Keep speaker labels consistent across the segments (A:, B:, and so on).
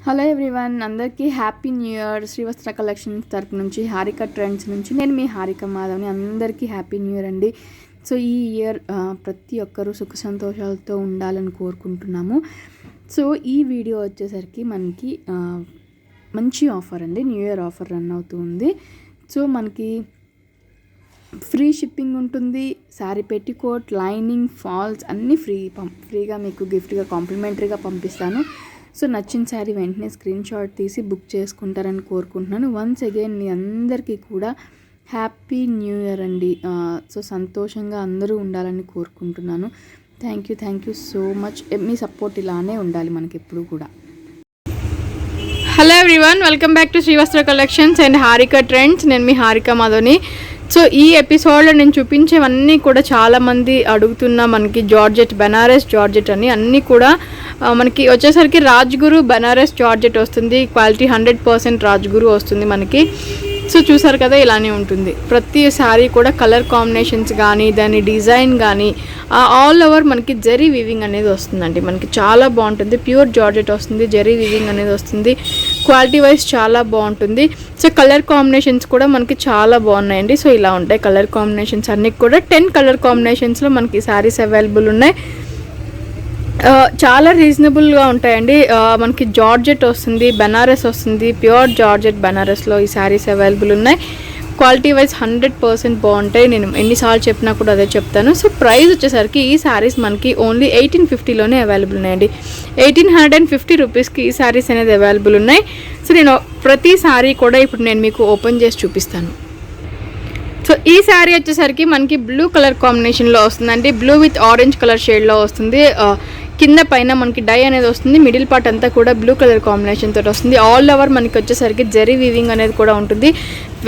A: Hello everyone, అందరికీ happy new year. శ్రీవస్త్ర collections తరపు నుంచి, హారిక ట్రెండ్స్ నుంచి నేను మీ హారిక మాధవ్ని. అందరికీ హ్యాపీ న్యూ ఇయర్ అండి. సో ఈ ఇయర్ ప్రతి ఒక్కరూ సుఖ సంతోషాలతో ఉండాలని కోరుకుంటున్నాము. సో ఈ వీడియో వచ్చేసరికి మనకి మంచి ఆఫర్ అండి, న్యూ ఇయర్ ఆఫర్ రన్ అవుతూ ఉంది. సో మనకి ఫ్రీ షిప్పింగ్ ఉంటుంది. శారీ పెట్టికోట్, లైనింగ్, ఫాల్స్ అన్నీ ఫ్రీగా మీకు గిఫ్ట్గా కాంప్లిమెంటరీగా పంపిస్తాను. సో నచ్చిన శారీ వెంటనే స్క్రీన్ షాట్ తీసి బుక్ చేసుకుంటారని కోరుకుంటున్నాను. వన్స్ అగైన్ మీ అందరికీ కూడా హ్యాపీ న్యూ ఇయర్ అండి. సో సంతోషంగా అందరూ ఉండాలని కోరుకుంటున్నాను. Thank you so much. మీ సపోర్ట్ ఇలానే ఉండాలి మనకి ఎప్పుడు కూడా.
B: Hello everyone, welcome back to Srivastra collections and Harika trends. నేను మీ హారిక మాధవ్ని. సో ఈ ఎపిసోడ్లో నేను చూపించేవన్నీ కూడా చాలామంది అడుగుతున్న మనకి జార్జెట్, బెనారస్ జార్జెట్ అని అన్నీ కూడా మనకి వచ్చేసరికి రాజ్గురు బెనారస్ జార్జెట్ వస్తుంది. క్వాలిటీ 100% రాజ్గురు వస్తుంది మనకి. సో చూసారు కదా, ఇలానే ఉంటుంది. ప్రతి శారీ కూడా కలర్ కాంబినేషన్స్ కానీ, దాని డిజైన్ కానీ ఆల్ ఓవర్ మనకి జరీ వీవింగ్ అనేది వస్తుందండి. మనకి చాలా బాగుంటుంది. ప్యూర్ జార్జెట్ వస్తుంది, జరీ వీవింగ్ అనేది వస్తుంది. క్వాలిటీ వైజ్ చాలా బాగుంటుంది. సో కలర్ కాంబినేషన్స్ కూడా మనకి చాలా బాగున్నాయండి. సో ఇలా ఉంటాయి కలర్ కాంబినేషన్స్ అన్నీ కూడా. 10 కలర్ కాంబినేషన్స్లో మనకి శారీస్ అవైలబుల్ ఉన్నాయి. చాలా రీజనబుల్గా ఉంటాయండి. మనకి జార్జెట్ వస్తుంది, బెనారస్ వస్తుంది. ప్యూర్ జార్జెట్ బెనారస్లో ఈ శారీస్ అవైలబుల్ ఉన్నాయి. క్వాలిటీ వైజ్ 100% బాగుంటాయి. నేను ఎన్నిసార్లు చెప్పినా కూడా అదే చెప్తాను. సో ప్రైస్ వచ్చేసరికి ఈ శారీస్ మనకి ఓన్లీ 1850లోనే అవైలబుల్ ఉన్నాయండి. 1850 రూపీస్కి ఈ శారీస్ అనేది అవైలబుల్ ఉన్నాయి. సో నేను ప్రతి శారీ కూడా ఇప్పుడు నేను మీకు ఓపెన్ చేసి చూపిస్తాను. సో ఈ శారీ వచ్చేసరికి మనకి బ్లూ కలర్ కాంబినేషన్లో వస్తుందండి. బ్లూ విత్ ఆరెంజ్ కలర్ షేడ్లో వస్తుంది. కింద పైన మనకి డై అనేది వస్తుంది. మిడిల్ పార్ట్ అంతా కూడా బ్లూ కలర్ కాంబినేషన్ తోటి వస్తుంది. ఆల్ ఓవర్ మనకి వచ్చేసరికి జరీ వీవింగ్ అనేది కూడా ఉంటుంది.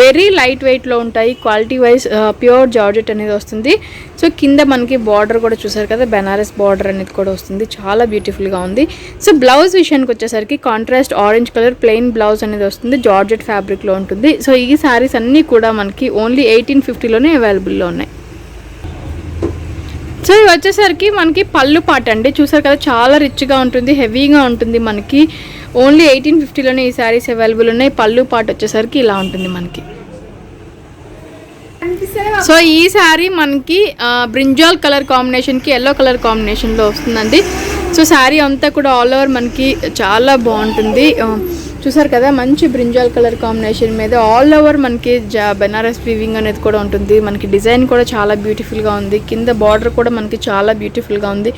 B: వెరీ లైట్ వెయిట్లో ఉంటాయి. క్వాలిటీ వైజ్ ప్యూర్ జార్జెట్ అనేది వస్తుంది. సో కింద మనకి బార్డర్ కూడా చూసారు కదా, బెనారస్ బార్డర్ అనేది కూడా వస్తుంది. చాలా బ్యూటిఫుల్గా ఉంది. సో బ్లౌజ్ విషయానికి వచ్చేసరికి contrast orange colour plain blouse అనేది వస్తుంది. జార్జెట్ ఫ్యాబ్రిక్లో ఉంటుంది. సో ఈ శారీస్ అన్నీ కూడా మనకి ఓన్లీ 1850లోనే అవైలబుల్లో ఉన్నాయి. సో ఇవి వచ్చేసరికి మనకి పళ్ళు పాట అండి. చూసారు కదా, చాలా రిచ్గా ఉంటుంది, హెవీగా ఉంటుంది. మనకి ఓన్లీ 1850లోనే ఈ శారీస్ అవైలబుల్ ఉన్నాయి. పళ్ళు పాట వచ్చేసరికి ఇలా ఉంటుంది మనకి. సో ఈ శారీ మనకి బ్రింజాల్ కలర్ కాంబినేషన్కి ఎల్లో కలర్ కాంబినేషన్లో వస్తుందండి. సో శారీ అంతా కూడా ఆల్ ఓవర్ మనకి చాలా బాగుంటుంది. చూసారు కదా, మంచి బ్రింజాల్ కలర్ కాంబినేషన్ మీద ఆల్ ఓవర్ మనకి బెనారస్ వీవింగ్ అనేది కూడా ఉంటుంది. మనకి డిజైన్ కూడా చాలా బ్యూటిఫుల్గా ఉంది. కింద బార్డర్ కూడా మనకి చాలా బ్యూటిఫుల్గా ఉంది.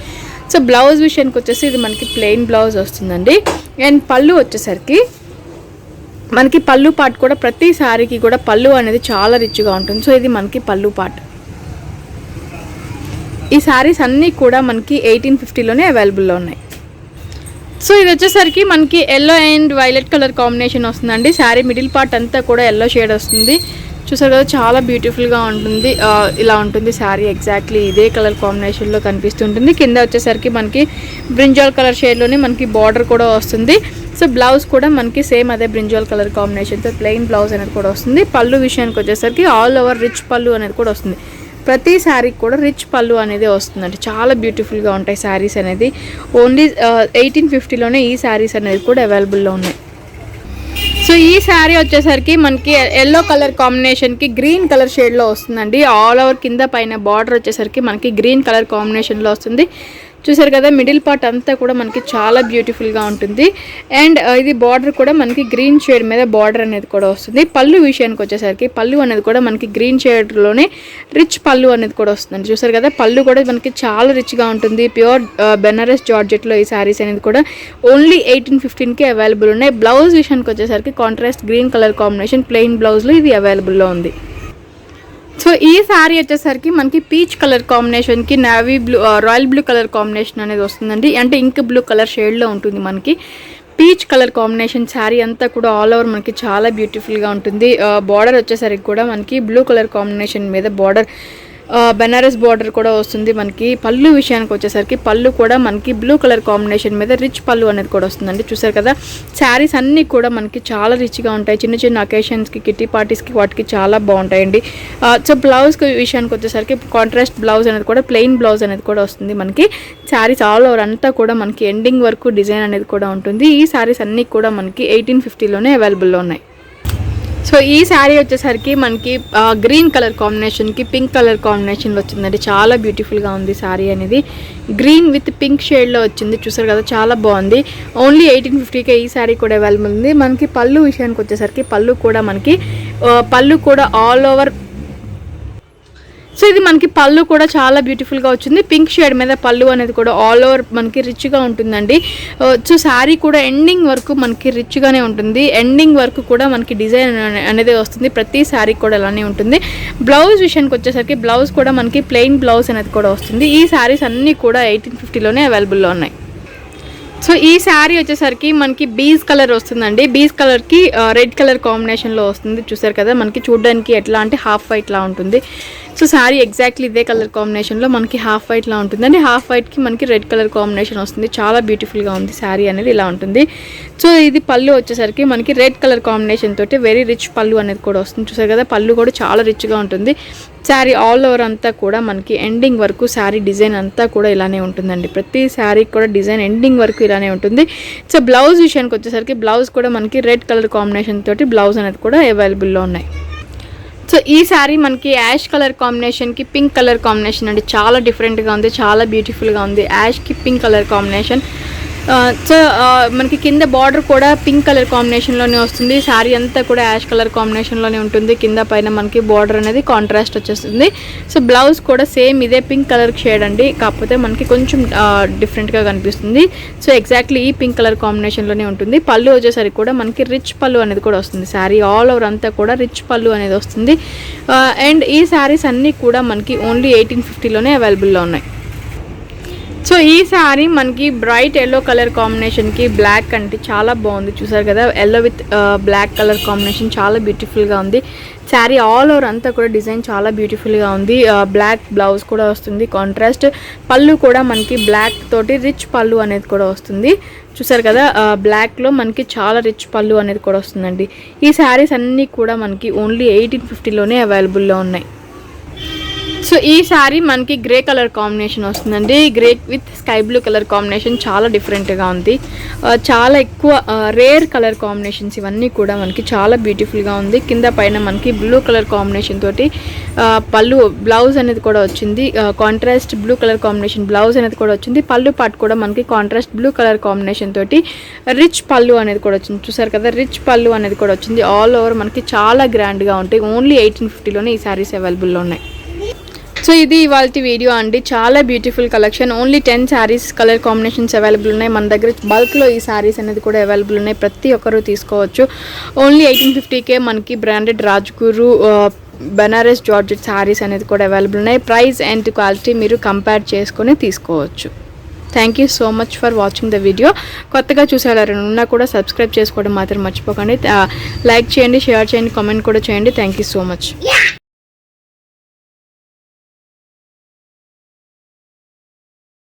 B: సో బ్లౌజ్ విషయానికి వచ్చేసి ఇది మనకి ప్లెయిన్ బ్లౌజ్ వస్తుందండి. అండ్ పళ్ళు వచ్చేసరికి మనకి పళ్ళు పార్ట్ కూడా ప్రతి శారీకి కూడా పళ్ళు అనేది చాలా రిచ్గా ఉంటుంది. సో ఇది మనకి పళ్ళు పార్ట్. ఈ శారీస్ అన్నీ కూడా మనకి 1850లోనే అవైలబుల్లో ఉన్నాయి. సో ఇది వచ్చేసరికి మనకి yellow and violet colour combination వస్తుందండి. శారీ మిడిల్ పార్ట్ అంతా కూడా ఎల్లో షేడ్ వస్తుంది. చూసారు కదా, చాలా బ్యూటిఫుల్గా ఉంటుంది. ఇలా ఉంటుంది శారీ. ఎగ్జాక్ట్లీ ఇదే కలర్ కాంబినేషన్లో కనిపిస్తుంటుంది. కింద వచ్చేసరికి మనకి బ్రింజాల్ కలర్ షేడ్లోనే మనకి బార్డర్ కూడా వస్తుంది. సో బ్లౌజ్ కూడా మనకి సేమ్ అదే బ్రింజాల్ కలర్ కాంబినేషన్తో ప్లెయిన్ బ్లౌజ్ అనేది కూడా వస్తుంది. పళ్ళు విషయానికి వచ్చేసరికి ఆల్ ఓవర్ రిచ్ పళ్ళు అనేది కూడా వస్తుంది. ప్రతి శారీకి కూడా రిచ్ పళ్ళు అనేది వస్తుందండి. చాలా బ్యూటిఫుల్గా ఉంటాయి శారీస్ అనేది. ఓన్లీ 1850లోనే ఈ శారీస్ అనేది కూడా అవైలబుల్లో ఉన్నాయి. సో ఈ శారీ వచ్చేసరికి మనకి ఎల్లో కలర్ కాంబినేషన్కి గ్రీన్ కలర్ షేడ్లో వస్తుందండి. ఆల్ ఓవర్ కింద పైన బార్డర్ వచ్చేసరికి మనకి గ్రీన్ కలర్ కాంబినేషన్లో వస్తుంది. చూసారు కదా, మిడిల్ పార్ట్ అంతా కూడా మనకి చాలా బ్యూటిఫుల్గా ఉంటుంది. అండ్ ఇది బార్డర్ కూడా మనకి గ్రీన్ షేడ్ మీద బార్డర్ అనేది కూడా వస్తుంది. పళ్ళు విషయానికి వచ్చేసరికి పళ్ళు అనేది కూడా మనకి గ్రీన్ షేడ్లోనే రిచ్ పళ్ళు అనేది కూడా వస్తుందండి. చూసారు కదా, పళ్ళు కూడా మనకి చాలా రిచ్గా ఉంటుంది. ప్యూర్ బెనారస్ జార్జెట్లో ఈ శారీస్ అనేది కూడా ఓన్లీ 1850కి అవైలబుల్ ఉన్నాయి. బ్లౌజ్ విషయానికి వచ్చేసరికి contrast green colour combination plain బ్లౌజ్లో ఇది అవైలబుల్లో ఉంది. సో ఈ శారీ వచ్చేసరికి మనకి పీచ్ కలర్ కాంబినేషన్కి navy blue, royal blue colour combination అనేది వస్తుందండి. అంటే ఇంక్ బ్లూ కలర్ షేడ్లో ఉంటుంది మనకి. పీచ్ కలర్ కాంబినేషన్ శారీ అంతా కూడా ఆల్ ఓవర్ మనకి చాలా బ్యూటిఫుల్గా ఉంటుంది. బార్డర్ వచ్చేసరికి కూడా మనకి బ్లూ కలర్ కాంబినేషన్ మీద బార్డర్ బెనారస్ బార్డర్ కూడా వస్తుంది. మనకి పళ్ళు విషయానికి వచ్చేసరికి పళ్ళు కూడా మనకి బ్లూ కలర్ కాంబినేషన్ మీద రిచ్ పళ్ళు అనేది కూడా వస్తుందండి. చూసారు కదా, శారీస్ అన్నీ కూడా మనకి చాలా రిచ్గా ఉంటాయి. చిన్న చిన్న అకేషన్స్కి, కిట్టి పార్టీస్కి వాటికి చాలా బాగుంటాయండి. సో బ్లౌజ్ విషయానికి వచ్చేసరికి కాంట్రాస్ట్ బ్లౌజ్ అనేది కూడా, ప్లెయిన్ బ్లౌజ్ అనేది కూడా వస్తుంది. మనకి శారీస్ ఆల్ ఓవర్ అంతా కూడా మనకి ఎండింగ్ వరకు డిజైన్ అనేది కూడా ఉంటుంది. ఈ శారీస్ అన్నీ కూడా మనకి 1850లోనే అవైలబుల్లో ఉన్నాయి. సో ఈ శారీ వచ్చేసరికి మనకి గ్రీన్ కలర్ కాంబినేషన్కి పింక్ కలర్ కాంబినేషన్లో వచ్చిందండి. చాలా బ్యూటిఫుల్గా ఉంది శారీ అనేది. గ్రీన్ విత్ పింక్ షేడ్లో వచ్చింది. చూసారు కదా, చాలా బాగుంది. ఓన్లీ 1850కే ఈ శారీ కూడా అవైలబుల్ ఉంది. మనకి పళ్ళు విషయానికి వచ్చేసరికి పళ్ళు కూడా ఆల్ ఓవర్. సో ఇది మనకి పళ్ళు కూడా చాలా బ్యూటిఫుల్గా వచ్చింది. పింక్ షేడ్ మీద పళ్ళు అనేది కూడా ఆల్ ఓవర్ మనకి రిచ్గా ఉంటుందండి. సో శారీ కూడా ఎండింగ్ వరకు మనకి రిచ్గానే ఉంటుంది. ఎండింగ్ వరకు కూడా మనకి డిజైన్ అనేది వస్తుంది. ప్రతి శారీ కూడా అలానే ఉంటుంది. బ్లౌజ్ విషయానికి వచ్చేసరికి బ్లౌజ్ కూడా మనకి ప్లెయిన్ బ్లౌజ్ అనేది కూడా వస్తుంది. ఈ శారీస్ అన్నీ కూడా 1850లోనే అవైలబుల్లో ఉన్నాయి. సో ఈ శారీ వచ్చేసరికి మనకి బీజ్ కలర్ వస్తుందండి. బీజ్ కలర్కి రెడ్ కలర్ కాంబినేషన్లో వస్తుంది. చూసారు కదా, మనకి చూడడానికి ఎట్లా అంటే హాఫ్ వైట్లా ఉంటుంది. సో శారీ ఎగ్జాక్ట్లీ ఇదే కలర్ కాంబినేషన్లో మనకి హాఫ్ వైట్లా ఉంటుందండి. హాఫ్ వైట్కి మనకి రెడ్ కలర్ కాంబినేషన్ వస్తుంది. చాలా బ్యూటిఫుల్గా ఉంది శారీ అనేది. ఇలా ఉంటుంది. సో ఇది పళ్ళు వచ్చేసరికి మనకి రెడ్ కలర్ కాంబినేషన్ తోటి వెరీ రిచ్ పళ్ళు అనేది కూడా వస్తుంది. చూసారు కదా, పళ్ళు కూడా చాలా రిచ్గా ఉంటుంది. శారీ ఆల్ ఓవర్ అంతా కూడా మనకి ఎండింగ్ వరకు శారీ డిజైన్ అంతా కూడా ఇలానే ఉంటుందండి. ప్రతి శారీకి కూడా డిజైన్ ఎండింగ్ వరకు ఇలానే ఉంటుంది. సో బ్లౌజ్ విషయానికి వచ్చేసరికి బ్లౌజ్ కూడా మనకి రెడ్ కలర్ కాంబినేషన్ తోటి బ్లౌజ్ అనేది కూడా అవైలబుల్లో ఉన్నాయి. సో ఈ శారీ మనకి యాష్ కలర్ కాంబినేషన్కి పింక్ కలర్ కాంబినేషన్ అండి. చాలా డిఫరెంట్గా ఉంది, చాలా బ్యూటిఫుల్గా ఉంది. యాష్కి పింక్ కలర్ కాంబినేషన్. సో మనకి కింద బార్డర్ కూడా పింక్ కలర్ కాంబినేషన్లోనే వస్తుంది. శారీ అంతా కూడా యాష్ కలర్ కాంబినేషన్లోనే ఉంటుంది. కింద పైన మనకి బార్డర్ అనేది కాంట్రాస్ట్ వచ్చేస్తుంది. సో బ్లౌజ్ కూడా సేమ్ ఇదే పింక్ కలర్ షేడ్ అండి, కాకపోతే మనకి కొంచెం డిఫరెంట్గా కనిపిస్తుంది. సో ఎగ్జాక్ట్లీ ఈ పింక్ కలర్ కాంబినేషన్లోనే ఉంటుంది. పళ్ళు వచ్చేసరికి కూడా మనకి రిచ్ పళ్ళు అనేది కూడా వస్తుంది. శారీ ఆల్ ఓవర్ అంతా కూడా రిచ్ పళ్ళు అనేది వస్తుంది. అండ్ ఈ శారీస్ అన్నీ కూడా మనకి ఓన్లీ 1850లోనే అవైలబుల్లో ఉన్నాయి. సో ఈ శారీ మనకి బ్రైట్ ఎల్లో కలర్ కాంబినేషన్కి బ్లాక్ అంటే చాలా బాగుంది. చూసారు కదా, yellow with black colour combination చాలా బ్యూటిఫుల్గా ఉంది. శారీ ఆల్ ఓవర్ అంతా కూడా డిజైన్ చాలా బ్యూటిఫుల్గా ఉంది. బ్లాక్ బ్లౌజ్ కూడా వస్తుంది. కాంట్రాస్ట్ పళ్ళు కూడా మనకి బ్లాక్ తోటి రిచ్ పళ్ళు అనేది కూడా వస్తుంది. చూసారు కదా, బ్లాక్లో మనకి చాలా రిచ్ పళ్ళు అనేది కూడా వస్తుందండి. ఈ శారీస్ అన్నీ కూడా మనకి ఓన్లీ 1850లోనే అవైలబుల్లో ఉన్నాయి. సో ఈ శారీ మనకి గ్రే కలర్ కాంబినేషన్ వస్తుందండి. Grey with sky blue colour combination చాలా డిఫరెంట్గా ఉంది. చాలా ఎక్కువ రేర్ కలర్ కాంబినేషన్స్ ఇవన్నీ కూడా మనకి చాలా బ్యూటిఫుల్గా ఉంది. కింద పైన మనకి బ్లూ కలర్ కాంబినేషన్ తోటి పళ్ళు బ్లౌజ్ అనేది కూడా వచ్చింది. Contrast blue colour combination blouse అనేది కూడా వచ్చింది. పళ్ళు పాటు కూడా మనకి కాంట్రాస్ట్ బ్లూ కలర్ కాంబినేషన్ తోటి రిచ్ పళ్ళు అనేది కూడా వచ్చింది. చూసారు కదా, రిచ్ పళ్ళు అనేది కూడా వచ్చింది. ఆల్ ఓవర్ మనకి చాలా గ్రాండ్గా ఉంటాయి. ఓన్లీ 1850లోనే ఈ శారీస్ అవైలబుల్లో ఉన్నాయి. సో ఇది ఇవాల్టి వీడియో అండి. చాలా beautiful collection. Only 10 saris colour combinations available ఉన్నాయి. మన దగ్గర బల్క్లో ఈ శారీస్ అనేది కూడా అవైలబుల్ ఉన్నాయి. ప్రతి ఒక్కరూ తీసుకోవచ్చు. ఓన్లీ 1850కే మనకి బ్రాండెడ్ రాజ్గురు బెనారస్ జార్జెట్ శారీస్ అనేది కూడా అవైలబుల్ ఉన్నాయి. ప్రైస్ అండ్ క్వాలిటీ మీరు కంపేర్ చేసుకొని తీసుకోవచ్చు. Thank you so much for watching the video. కొత్తగా చూసేవాళ్ళన్నా కూడా సబ్స్క్రైబ్ చేసుకోవడం మాత్రం మర్చిపోకండి. లైక్ చేయండి, షేర్ చేయండి, కామెంట్ కూడా చేయండి. Thank you so much.